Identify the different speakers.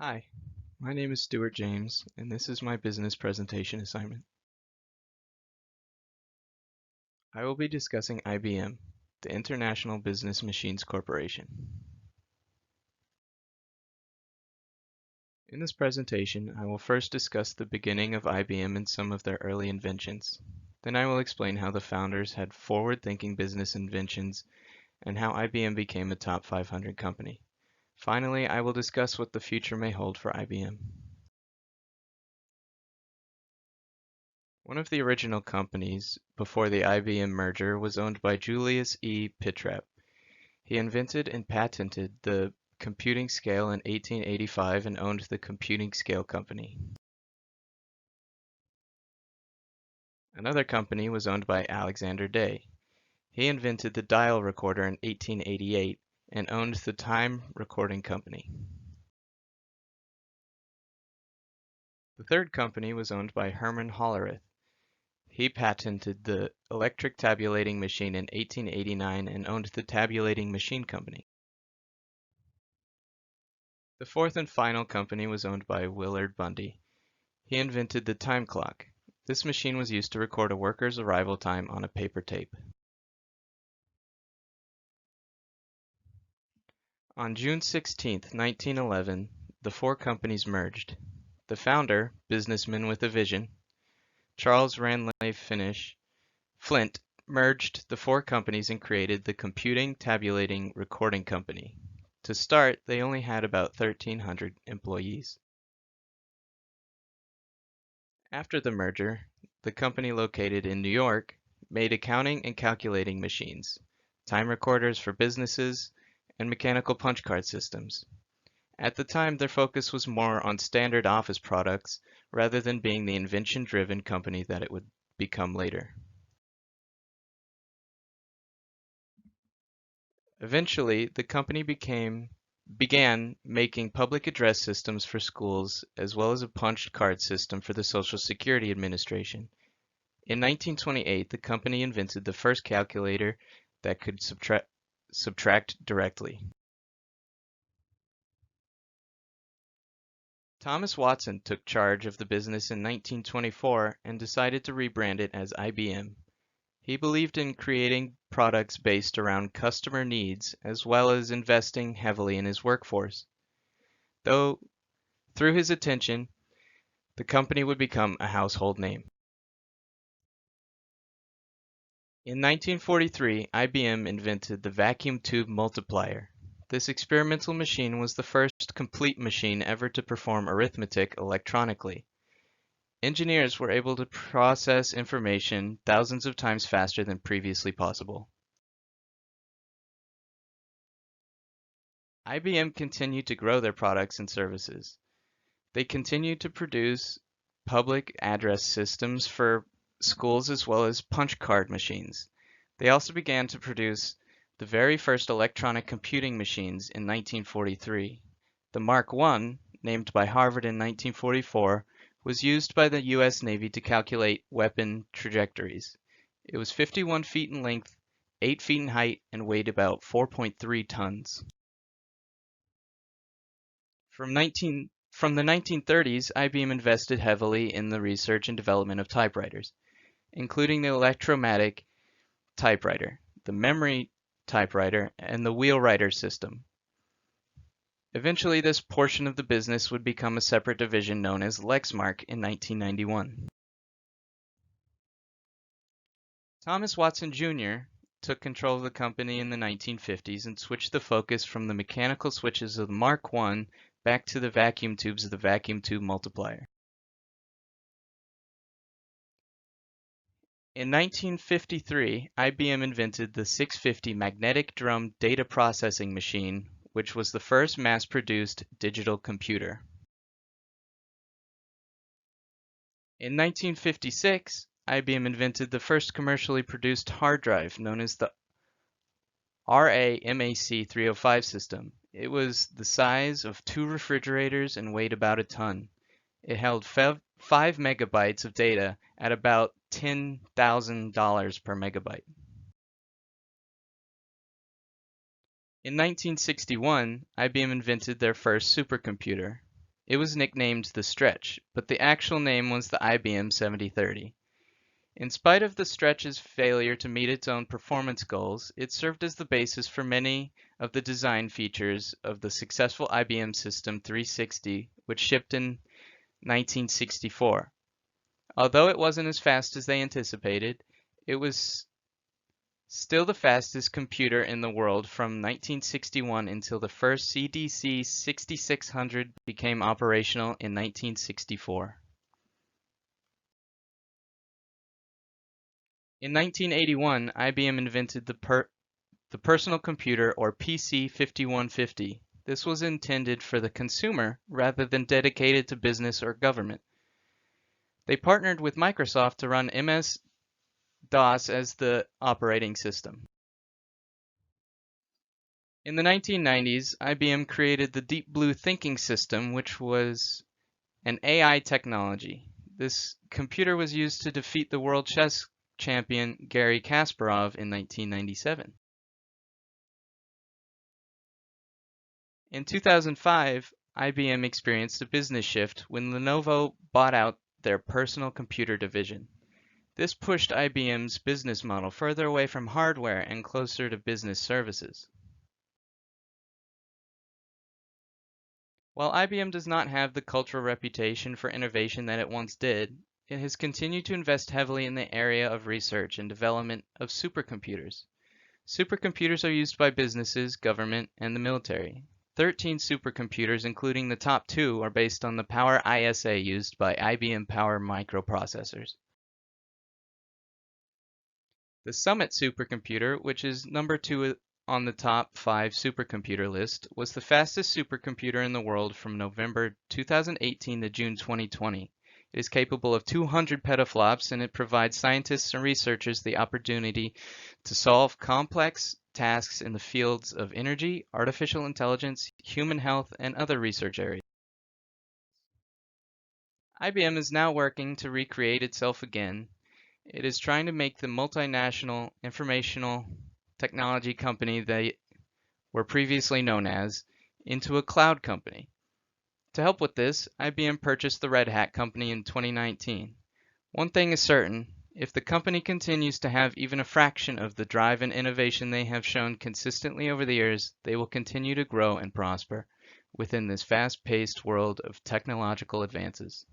Speaker 1: Hi, my name is Stuart James, and this is my business presentation assignment. I will be discussing IBM, the International Business Machines Corporation. In this presentation, I will first discuss the beginning of IBM and some of their early inventions. Then I will explain how the founders had forward-thinking business inventions and how IBM became a top 500 company. Finally, I will discuss what the future may hold for IBM. One of the original companies before the IBM merger was owned by Julius E. Pittrap. He invented and patented the computing scale in 1885 and owned the Computing Scale Company. Another company was owned by Alexander Day. He invented the dial recorder in 1888 and owned the Time Recording Company. The third company was owned by Herman Hollerith. He patented the electric tabulating machine in 1889 and owned the Tabulating Machine Company. The fourth and final company was owned by Willard Bundy. He invented the time clock. This machine was used to record a worker's arrival time on a paper tape. On June 16, 1911, the four companies merged. The founder, businessman with a vision, Charles Ranelagh Flint, merged the four companies and created the Computing Tabulating Recording Company. To start, they only had about 1,300 employees. After the merger, the company located in New York made accounting and calculating machines, time recorders for businesses, and mechanical punch card systems. At the time, their focus was more on standard office products rather than being the invention-driven company that it would become later. Eventually, the company began making public address systems for schools as well as a punch card system for the Social Security Administration. In 1928, the company invented the first calculator that could subtract directly. Thomas Watson took charge of the business in 1924 and decided to rebrand it as IBM. He believed in creating products based around customer needs as well as investing heavily in his workforce. Though, through his attention, the company would become a household name. In 1943, IBM invented the vacuum tube multiplier. This experimental machine was the first complete machine ever to perform arithmetic electronically. Engineers were able to process information thousands of times faster than previously possible. IBM continued to grow their products and services. They continued to produce public address systems for schools as well as punch card machines. They also began to produce the very first electronic computing machines in 1943. The Mark I, named by Harvard in 1944, was used by the U.S. Navy to calculate weapon trajectories. It was 51 feet in length, 8 feet in height, and weighed about 4.3 tons. From the 1930s, IBM invested heavily in the research and development of typewriters, including the electromatic typewriter, the memory typewriter, and the wheelwriter system. Eventually, this portion of the business would become a separate division known as Lexmark in 1991. Thomas Watson Jr. took control of the company in the 1950s and switched the focus from the mechanical switches of the Mark I back to the vacuum tubes of the vacuum tube multiplier. In 1953, IBM invented the 650 magnetic drum data processing machine, which was the first mass-produced digital computer. In 1956, IBM invented the first commercially produced hard drive, known as the RAMAC 305 system. It was the size of 2 refrigerators and weighed about a ton. It held 5 megabytes of data at about $10,000 per megabyte. In 1961, IBM invented their first supercomputer. It was nicknamed the Stretch, but the actual name was the IBM 7030. In spite of the Stretch's failure to meet its own performance goals, it served as the basis for many of the design features of the successful IBM System 360, which shipped in 1964. Although it wasn't as fast as they anticipated, it was still the fastest computer in the world from 1961 until the first CDC 6600 became operational in 1964. In 1981, IBM invented the personal computer, or PC 5150. This was intended for the consumer rather than dedicated to business or government. They partnered with Microsoft to run MS-DOS as the operating system. In the 1990s, IBM created the Deep Blue Thinking System, which was an AI technology. This computer was used to defeat the world chess champion Garry Kasparov in 1997. In 2005, IBM experienced a business shift when Lenovo bought out their personal computer division. This pushed IBM's business model further away from hardware and closer to business services. While IBM does not have the cultural reputation for innovation that it once did, it has continued to invest heavily in the area of research and development of supercomputers. Supercomputers are used by businesses, government, and the military. 13 supercomputers, including the top two, are based on the Power ISA used by IBM Power microprocessors. The Summit supercomputer, which is number 2 on the top 5 supercomputer list, was the fastest supercomputer in the world from November 2018 to June 2020. It is capable of 200 petaflops, and it provides scientists and researchers the opportunity to solve complex tasks in the fields of energy, artificial intelligence, human health, and other research areas. IBM is now working to recreate itself again. It is trying to make the multinational informational technology company they were previously known as into a cloud company. To help with this, IBM purchased the Red Hat company in 2019. One thing is certain, if the company continues to have even a fraction of the drive and innovation they have shown consistently over the years, they will continue to grow and prosper within this fast-paced world of technological advances.